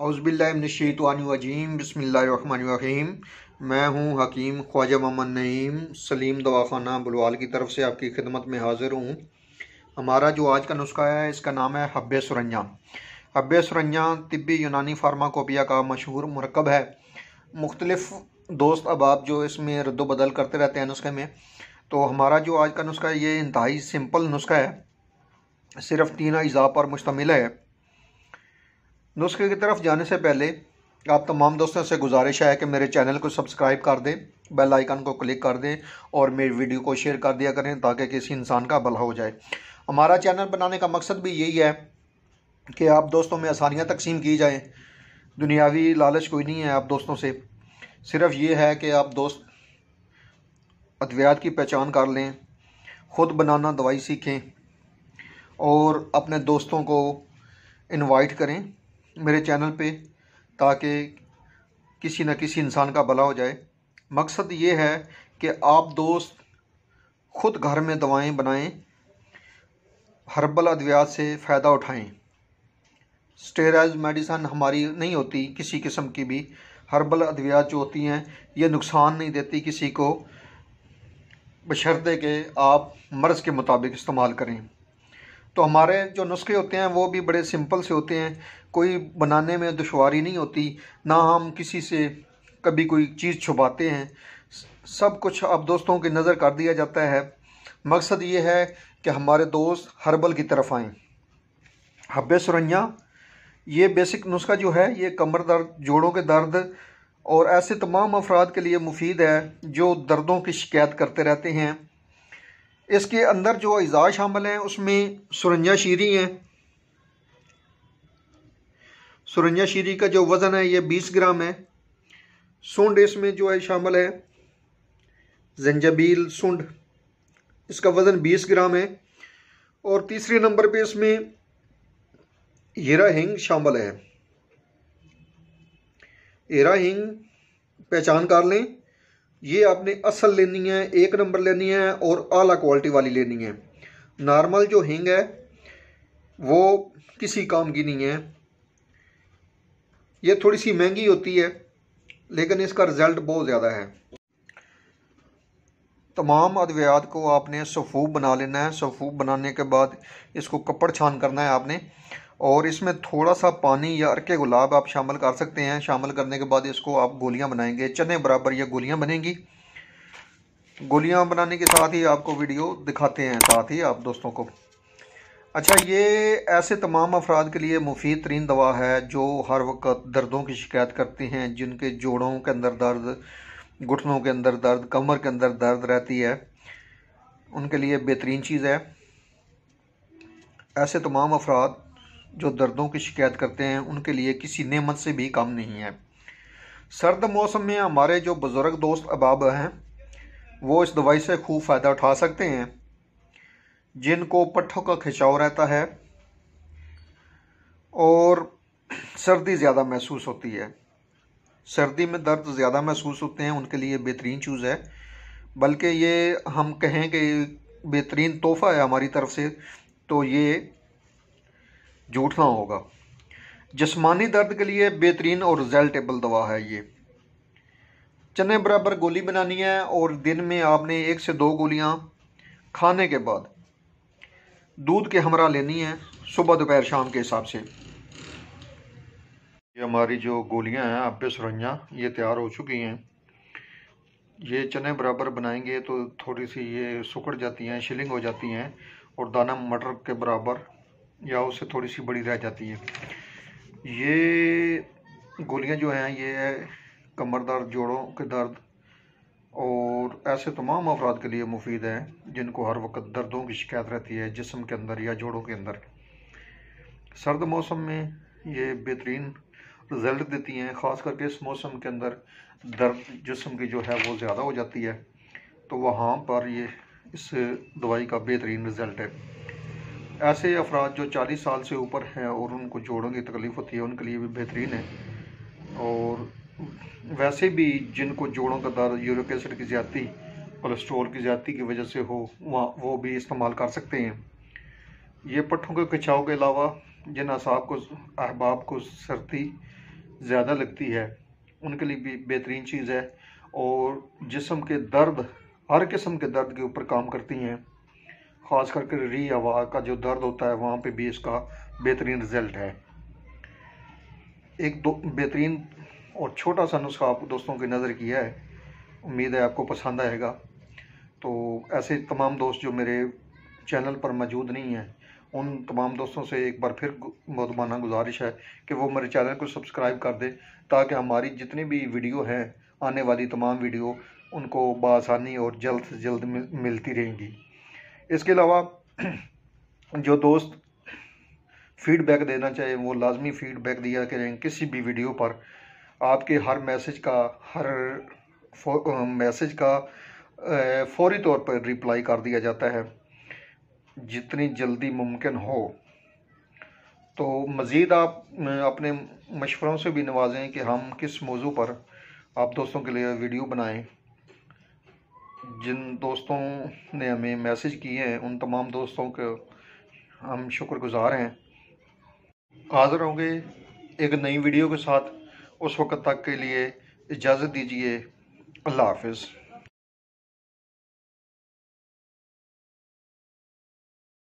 औज़ुबिल्लाहिमिनश्शैतानिर्रजीम बिस्मिल्लाहिर्रहमानिर्रहीम। मैं हूँ हकीम ख्वाजा मोहम्मद नईम सलीम दवाखाना बुलवाल की तरफ से आपकी खिदमत में हाज़िर हूँ। हमारा जो आज का नुस्खा है इसका नाम है हब्बे सुरंजा। हब्बे सुरंजा तिब्बी यूनानी फार्माकोपिया का मशहूर मुरक्कब है। मुख्तलिफ़ दोस्त अहबाब जो इसमें रद्दो-बदल करते रहते हैं नुस्खे में। तो हमारा जो आज का नुस्खा है ये इंतहाई सिंपल नुस्खा है, सिर्फ 3 अज़ा पर मुश्तमिल है। नुस्खे की तरफ जाने से पहले आप तमाम दोस्तों से गुजारिश है कि मेरे चैनल को सब्सक्राइब कर दें, बेल आइकन को क्लिक कर दें और मेरी वीडियो को शेयर कर दिया करें ताकि किसी इंसान का भला हो जाए। हमारा चैनल बनाने का मकसद भी यही है कि आप दोस्तों में आसानियाँ तकसीम की जाएँ। दुनियावी लालच कोई नहीं है आप दोस्तों से, सिर्फ ये है कि आप दोस्त अद्वियात की पहचान कर लें, ख़ुद बनाना दवाई सीखें और अपने दोस्तों को इनवाइट करें मेरे चैनल पे ताकि किसी न किसी इंसान का भला हो जाए। मकसद ये है कि आप दोस्त ख़ुद घर में दवाएं बनाएं, हर्बल अद्वियात से फ़ायदा उठाएं। स्टेरॉइड मेडिसन हमारी नहीं होती किसी किस्म की भी। हर्बल अद्वियात जो होती हैं ये नुकसान नहीं देती किसी को, बशर्ते कि आप मर्ज़ के मुताबिक इस्तेमाल करें। तो हमारे जो नुस्खे होते हैं वो भी बड़े सिंपल से होते हैं, कोई बनाने में दुश्वारी नहीं होती, ना हम किसी से कभी कोई चीज़ छुपाते हैं। सब कुछ अब दोस्तों की नज़र कर दिया जाता है। मकसद ये है कि हमारे दोस्त हर्बल की तरफ आएँ। हब्बे सुरंजा ये बेसिक नुस्खा जो है ये कमर दर्द, जोड़ों के दर्द और ऐसे तमाम अफराद के लिए मुफीद है जो दर्दों की शिकायत करते रहते हैं। इसके अंदर जो अज़ा शामिल हैं उसमें सुरंजा शीरी है। सुरंजा शीरी का जो वज़न है ये 20 ग्राम है। सुंड इसमें जो है शामिल है, जंजाबील सुंड, इसका वज़न 20 ग्राम है। और तीसरे नंबर पे इसमें हीरा हिंग शामिल है। हीरा हिंग पहचान कर लें, ये आपने असल लेनी है, 1 नंबर लेनी है और आला क्वालिटी वाली लेनी है। नॉर्मल जो हिंग है वो किसी काम की नहीं है, ये थोड़ी सी महंगी होती है लेकिन इसका रिज़ल्ट बहुत ज़्यादा है। तमाम अद्वियात को आपने सफ़ूफ बना लेना है। सफ़ूफ बनाने के बाद इसको कपड़ छान करना है आपने, और इसमें थोड़ा सा पानी या अर्के गुलाब आप शामिल कर सकते हैं। शामिल करने के बाद इसको आप गोलियां बनाएंगे, चने बराबर ये गोलियां बनेंगी। गोलियां बनाने के साथ ही आपको वीडियो दिखाते हैं साथ ही आप दोस्तों को। अच्छा, ये ऐसे तमाम अफराद के लिए मुफीद तरीन दवा है जो हर वक्त दर्दों की शिकायत करते हैं, जिनके जोड़ों के अंदर दर्द, घुटनों के अंदर दर्द, कमर के अंदर दर्द रहती है, उनके लिए बेहतरीन चीज़ है। ऐसे तमाम अफराद जो दर्दों की शिकायत करते हैं उनके लिए किसी नेमत से भी कम नहीं है। सर्द मौसम में हमारे जो बुज़ुर्ग दोस्त अहबाब हैं वो इस दवाई से खूब फ़ायदा उठा सकते हैं। जिनको पट्ठों का खिंचाव रहता है और सर्दी ज़्यादा महसूस होती है, सर्दी में दर्द ज़्यादा महसूस होते हैं, उनके लिए बेहतरीन चीज़ है। बल्कि ये हम कहें कि बेहतरीन तोहफ़ा है हमारी तरफ से, तो ये झूठ ना होगा। जिस्मानी दर्द के लिए बेहतरीन और रिजल्टेबल दवा है ये। चने बराबर गोली बनानी है और दिन में आपने 1 से 2 गोलियां खाने के बाद दूध के हमरा लेनी है, सुबह दोपहर शाम के हिसाब से। ये हमारी जो गोलियां हैं हब्बे सुरंजा ये तैयार हो चुकी हैं। ये चने बराबर बनाएंगे तो थोड़ी सी ये सुकड़ जाती हैं, शिलिंग हो जाती हैं और दाना मटर के बराबर या उससे थोड़ी सी बड़ी रह जाती है। ये गोलियां जो हैं ये कमर दर्द, जोड़ों के दर्द और ऐसे तमाम अफराद के लिए मुफीद है जिनको हर वक्त दर्दों की शिकायत रहती है जिस्म के अंदर या जोड़ों के अंदर। सर्द मौसम में ये बेहतरीन रिज़ल्ट देती हैं, ख़ास करके इस मौसम के अंदर दर्द जिस्म की जो है वो ज़्यादा हो जाती है, तो वहाँ पर ये इस दवाई का बेहतरीन रिज़ल्ट है। ऐसे अफराद जो 40 साल से ऊपर हैं और उनको जोड़ों की तकलीफ़ होती है उनके लिए भी बेहतरीन है। और वैसे भी जिनको जोड़ों का दर्द, यूरिक एसिड की ज़्यादती, कोलेस्ट्रॉल की ज़्यादती की वजह से हो, वहाँ वो भी इस्तेमाल कर सकते हैं। ये पट्ठों के खिंचाव के अलावा जिन अहबाब को सर्दी ज़्यादा लगती है उनके लिए भी बेहतरीन चीज़ है। और जिस्म के दर्द, हर किस्म के दर्द के ऊपर काम करती हैं। ख़ास करके री हवा का जो दर्द होता है वहाँ पे भी इसका बेहतरीन रिज़ल्ट है। एक दो बेहतरीन और छोटा सा नुस्खा आप दोस्तों की नज़र किया है, उम्मीद है आपको पसंद आएगा। तो ऐसे तमाम दोस्त जो मेरे चैनल पर मौजूद नहीं हैं, उन तमाम दोस्तों से एक बार फिर मुहतरमाना गुजारिश है कि वो मेरे चैनल को सब्सक्राइब कर दें, ताकि हमारी जितनी भी वीडियो हैं, आने वाली तमाम वीडियो उनको बआसानी और जल्द से जल्द मिलती रहेंगी। इसके अलावा जो दोस्त फीडबैक देना चाहे वो लाजमी फीडबैक दिया करें। किसी भी वीडियो पर आपके हर मैसेज का फौरी तौर पर रिप्लाई कर दिया जाता है जितनी जल्दी मुमकिन हो। तो मज़ीद आप अपने मशवरों से भी नवाजें कि हम किस मौजू पर आप दोस्तों के लिए वीडियो बनाएं। जिन दोस्तों ने हमें मैसेज किए हैं उन तमाम दोस्तों के हम शुक्रगुजार हैं। हाज़िर होंगे एक नई वीडियो के साथ। उस वक़्त तक के लिए इजाज़त दीजिए। अल्लाह हाफ़िज़।